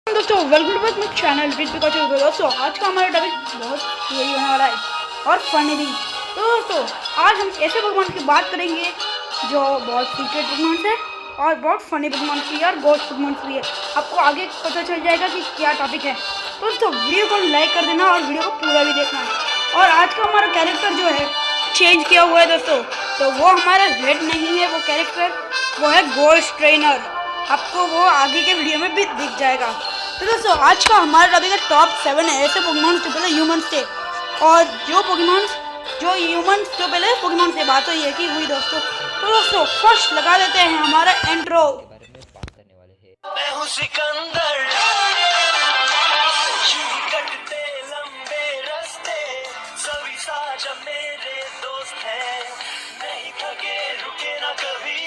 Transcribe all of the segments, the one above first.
दोस्तों welcome to my channel with Pikachu. दोस्तों आज का हमारा टॉपिक बहुत यही होने वाला है और फनी भी। तो दोस्तों आज हम ऐसे पोकेमॉन की बात करेंगे जो बहुत सीक्रेट पोकेमॉन है और बहुत फनी पोकेमॉन भी है और गोस्ट पोकेमॉन भी है। आपको आगे पता चल जाएगा कि क्या टॉपिक है। तो दोस्तों वीडियो को लाइक कर देना और वीडियो को पूरा भी देखना है। और आज का हमारा कैरेक्टर जो है चेंज किया हुआ है दोस्तों, तो वो हमारा रेड नहीं है, वो कैरेक्टर वो है गोस्ट ट्रेनर। आपको वो आगे के वीडियो में भी दिख जाएगा। तो दोस्तों आज का हमारा टॉपिक है टॉप 7 ऐसे पोकेमॉन जो पहले ह्यूमंस थे और जो ह्यूमंस जो पहले पोकेमॉन से बात हुई दोस्तों। तो दोस्तों फर्स्ट लगा देते हैं हमारा इंट्रो। मैं हूँ सिकंदर, कटते लंबे रास्ते, सभी साझा मेरे दोस्त हैं, नहीं थके रुके ना कभी,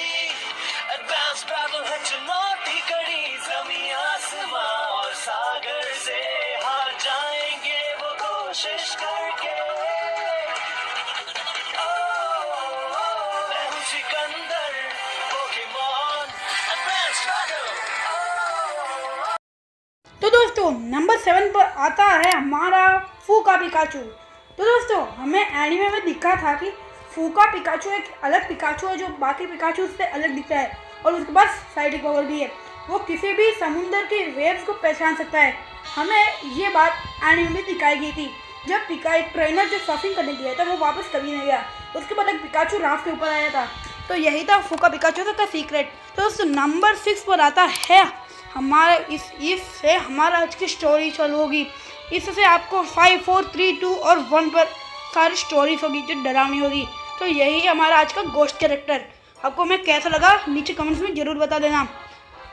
एडवांस ट्रैवल है चुनौती कड़ी, जमीन आसमां और सागर से हार जाएंगे वो कोशिश करके। मैं हूँ सिकंदर, पोकेमॉन एडवांस ट्रैवल। तो दोस्तों नंबर 7 पर आता है हमारा फूका पिकाचू। तो दोस्तों हमें एनिमे में दिखा था कि फूका पिकाचू एक अलग पिकाचू है जो बाकी पिकाचू से अलग दिखता है और उसके पास साइडिक पावर भी है। वो किसी भी समुद्र के वेव्स को पहचान सकता है। हमें ये बात एनिमे में दिखाई गई थी। जब एक ट्रेनर जो सर्फिंग करने गया था वो वापस कभी नहीं गया। उसके बाद एक पिकाचू राफ्ट के ऊपर आया था। तो यही था फूका पिकाचू का सीक्रेट। तो दोस्तों नंबर 6 पर आता है हमारा इससे हमारा आज की स्टोरी चालू होगी। इससे आपको 5, 4, 3, 2 और 1 पर सारी स्टोरीज होगी जो डरावनी होगी। तो यही हमारा आज का गोस्ट कैरेक्टर। आपको मैं कैसा लगा नीचे कमेंट्स में ज़रूर बता देना।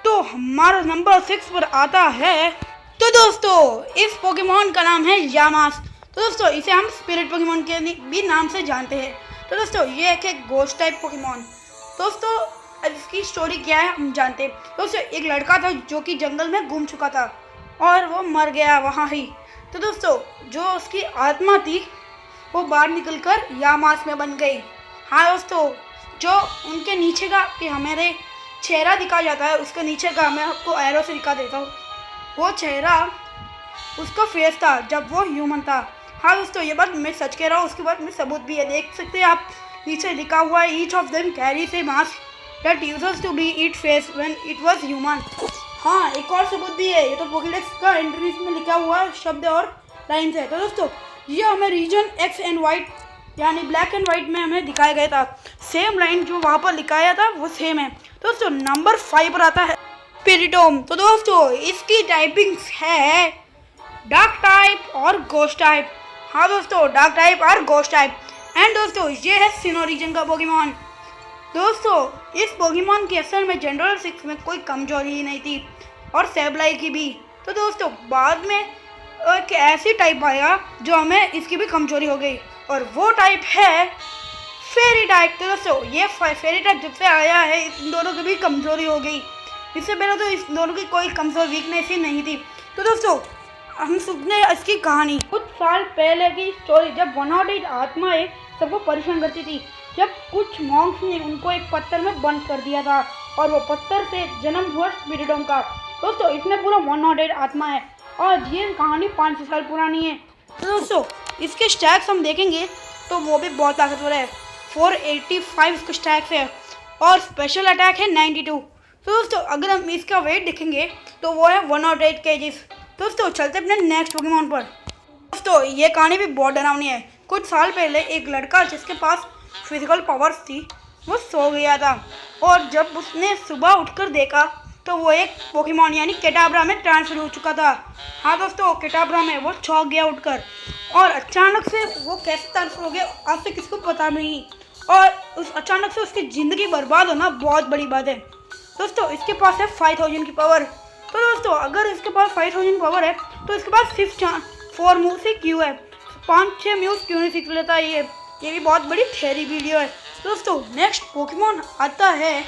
तो हमारा नंबर 6 पर आता है, तो दोस्तों इस पोकेमॉन का नाम है यामास। तो दोस्तों इसे हम स्पिरिट पोकेमॉन के भी नाम से जानते हैं। तो दोस्तों ये एक गोस्ट टाइप पोकेमॉन। दोस्तों इसकी स्टोरी क्या है हम जानते हैं। दोस्तों एक लड़का था जो कि जंगल में गुम चुका था और वो मर गया वहाँ ही। तो दोस्तों जो उसकी आत्मा थी वो बाहर निकलकर यामास में बन गई। हाँ दोस्तों जो उनके नीचे का कि हमारे चेहरा दिखा जाता है, उसके नीचे का मैं आपको एरो से दिखा देता हूँ। वो चेहरा उसका फेस था जब वो ह्यूमन था। हाँ दोस्तों ये बात मैं सच कह रहा हूँ, उसके बाद में सबूत भी है, देख सकते हैं आप नीचे लिखा हुआ है each of them carries A mask that used to be its face when it was human। हाँ एक और सबूत भी है, ये तो पोकेडेक्स का एंट्रीज में लिखा हुआ शब्द और लाइन है। तो दोस्तों ये हमें रीजन एक्स एंड वाइट यानी ब्लैक एंड वाइट में हमें दिखाया गया था। सेम लाइन जो वहाँ पर लिखाया था वो सेम है। दोस्तों नंबर 5 पर आता है पेरिटोम। तो दोस्तों इसकी टाइपिंग्स है डार्क टाइप और गोस्ट टाइप। हाँ दोस्तों डार्क टाइप और गोस्ट टाइप। एंड दोस्तों ये है सिनो रीजन का पोकेमॉन। दोस्तों इस पोकेमॉन की असल में जनरल 6 में कोई कमजोरी ही नहीं थी और सेबलाई की भी। तो दोस्तों बाद में एक ऐसी टाइप आया जो हमें इसकी भी कमजोरी हो गई और वो टाइप है फेरी टाइप। तो दोस्तों ये फेरी टाइप जब से आया है इन दोनों की भी कमजोरी हो गई। इससे पहले तो इस दोनों की कोई कमजोर वीकनेस ही नहीं थी। तो दोस्तों हम सुनने इसकी कहानी कुछ साल पहले की स्टोरी, जब 108 आत्माएं सबको परेशान करती थी। जब कुछ मॉन्क्स ने उनको एक पत्थर में बंद कर दिया था और वो पत्थर से जन्म हुआ स्पिरिटोम का। दोस्तों इसमें पूरा 108 आत्मा है और ये कहानी 5 साल पुरानी है। तो दोस्तों इसके स्टैक्स हम देखेंगे तो वो भी बहुत ताकतवर है। 485 इसके स्टैक्स है और स्पेशल अटैक है 92। तो दोस्तों अगर हम इसका वेट देखेंगे तो वो है 108 kgs। दोस्तों चलते अपने नेक्स्ट पोकेमॉन पर। दोस्तों ये कहानी भी बहुत डरावनी है। कुछ साल पहले एक लड़का जिसके पास फिजिकल पावर्स थी वो सो गया था और जब उसने सुबह उठकर देखा तो वो एक पोकेमॉन यानी केटाब्रा में ट्रांसफर हो चुका था। हाँ दोस्तों केटाब्रा में वो चौंक गया उठकर और अचानक से वो कैसे ट्रांसफर हो गया आज से किसी को पता नहीं और उस अचानक से उसकी ज़िंदगी बर्बाद होना बहुत बड़ी बात है। दोस्तों इसके पास है 5000 की पावर। तो दोस्तों अगर इसके पास 5000 पावर है तो इसके पास सिर्फ 4 मूव से क्यों है, 5-6 मूव क्यों नहीं सीख लेता। ये भी बहुत बड़ी थ्योरी वीडियो है। दोस्तों नेक्स्ट पोकेमॉन आता है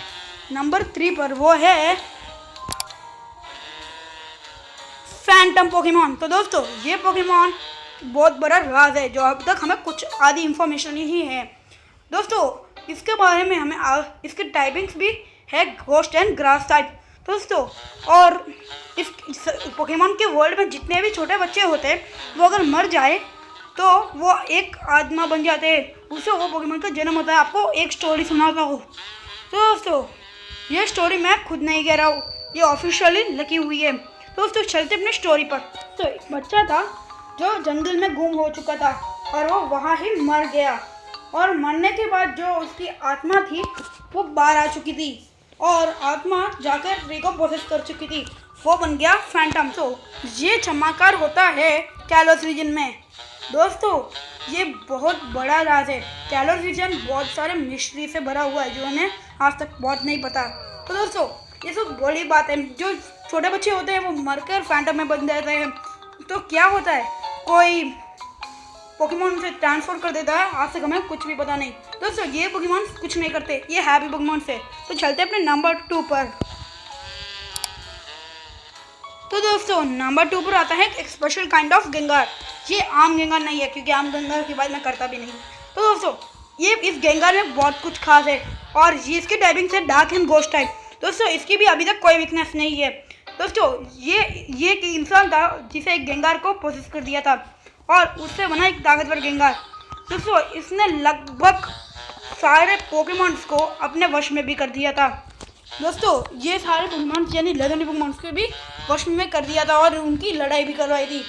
नंबर 3 पर, वो है फैंटम पोकेमॉन। तो दोस्तों ये पोकेमॉन बहुत बड़ा राज है जो अब तक हमें कुछ आधी इंफॉर्मेशन ही है। दोस्तों इसके बारे में हमें इसके टाइपिंग्स भी है घोस्ट एंड ग्रास टाइप। दोस्तों। और इस पोकेमॉन के वर्ल्ड में जितने भी छोटे बच्चे होते हैं वो अगर मर जाए तो वो एक आत्मा बन जाते हैं, उससे वो पोकेमॉन का जन्म होता है। आपको एक स्टोरी सुनाता हूँ। तो दोस्तों ये स्टोरी मैं खुद नहीं कह रहा हूँ, ये ऑफिशियली लिखी हुई है। दोस्तों चलते अपने स्टोरी पर। तो एक बच्चा था जो जंगल में गुम हो चुका था और वो वहाँ ही मर गया, और मरने के बाद जो उसकी आत्मा थी वो बाहर आ चुकी थी और आत्मा जाकर री को प्रोसेस कर चुकी थी, वो बन गया फैंटम। तो ये चमत्कार होता है कैलोस रीजन में। दोस्तों ये बहुत बड़ा राज है, कैलोस रीजन बहुत सारे मिस्ट्री से भरा हुआ है जो हमें आज तक बहुत नहीं पता। तो दोस्तों ये सब बड़ी बात है, जो छोटे बच्चे होते हैं वो मरकर फैंटम में बन जाते हैं। तो क्या होता है, कोई पोकेमॉन से ट्रांसफर कर देता है, आज तक हमें कुछ भी पता नहीं। दोस्तों ये पोकेमॉन कुछ नहीं करते, ये हैप्पी पोकेमॉन से। तो चलते अपने नंबर 2 पर। तो दोस्तों नंबर 2 पर आता है एक स्पेशल काइंड ऑफ गेंगार। ये आम गेंगार नहीं है, क्योंकि आम गेंगार की बात मैं करता भी नहीं। तो दोस्तों ये इस गेंगार में बहुत कुछ खास है, और ये इसकी टाइपिंग से डार्क एंड घोस्ट टाइप। दोस्तों इसकी भी अभी तक कोई वीकनेस नहीं है। दोस्तों ये एक इंसान था जिसे एक गेंगार को प्रोसेस कर दिया था और उससे बना एक ताकतवर गेंगार। दोस्तों इसने लगभग सारे पोकेमॉन्स को अपने वश में भी कर दिया था। दोस्तों ये सारे पोकेमॉन्स यानी लेजेंडरी पोकेमॉन्स को भी वश में कर दिया था और उनकी लड़ाई भी करवाई थी।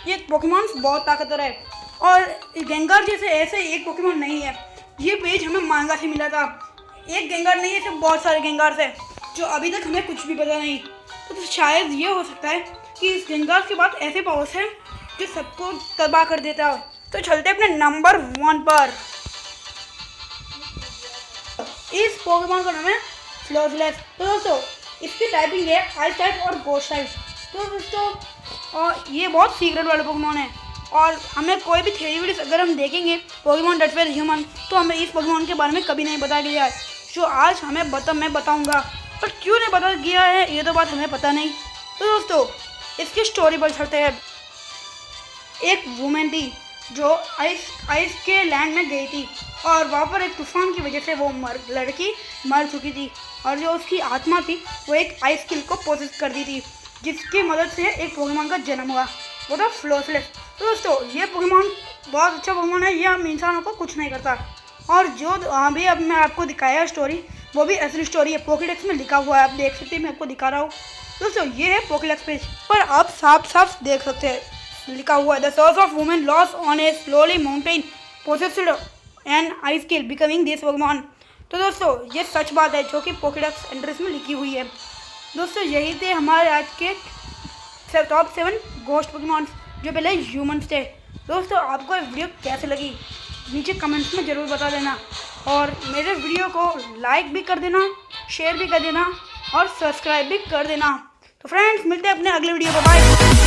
ये पोकेमॉन्स बहुत ताकतवर है, और गेंगार जैसे ऐसे एक पोकेमॉन नहीं है। ये पेज हमें मांगा से मिला था, एक गेंगार नहीं है, सिर्फ बहुत सारे गेंगार है जो अभी तक हमें कुछ भी पता नहीं। तो शायद ये हो सकता है कि इस गेंगार के बाद ऐसे पावर्स हैं जो सबको तबाह कर देता है। तो चलते अपने नंबर 1 पर। इस पोकेमॉन का नाम है फ्लोजलेस। तो दोस्तों इसकी टाइपिंग है आइस टाइप और घोस्ट टाइप। तो दोस्तों ये बहुत सीक्रेट वाले पोकेमॉन है, और हमें कोई भी थ्योरी वीडियोस अगर हम देखेंगे पोकेमॉन दैट वेयर ह्यूमन, तो हमें इस पोकेमॉन के बारे में कभी नहीं बताया गया है, जो आज हमें मैं बताऊंगा। पर क्यों नहीं बताया गया है ये तो बात हमें पता नहीं। तो दोस्तों इसकी स्टोरी पर चलते हैं। एक वुमेन थी जो आइस के लैंड में गई थी, और वहाँ पर एक तूफान की वजह से वो लड़की मर चुकी थी, और जो उसकी आत्मा थी वो एक आइस किल को प्रोसेस कर दी थी, जिसकी मदद से एक पोकेमॉन का जन्म हुआ, वो था फ्लोजलेस। तो दोस्तों ये पोकेमॉन बहुत अच्छा पोकेमॉन है, ये हम इंसानों को कुछ नहीं करता। और जो अभी अब मैं आपको दिखाया स्टोरी, वो भी असली स्टोरी है, पोकेडेक्स में लिखा हुआ है, आप देख सकते हैं, मैं आपको दिखा रहा हूँ। दोस्तों ये है पोकेडेक्स पेज पर, आप साफ देख सकते हैं लिखा हुआ है the source of women loss on A slowly mountain possessed an ice kill becoming this Pokemon. तो दोस्तों ये सच बात है जो कि पोकेडेक्स एंट्रीज में लिखी हुई है। दोस्तों यही थे हमारे आज के टॉप 7 घोस्ट पोकेमॉन्स जो पहले ह्यूमंस थे। दोस्तों आपको ये वीडियो कैसे लगी नीचे कमेंट्स में ज़रूर बता देना, और मेरे वीडियो को लाइक भी कर देना, शेयर भी कर देना और सब्सक्राइब भी कर देना। तो फ्रेंड्स मिलते हैं अपने अगले वीडियो को, बाय।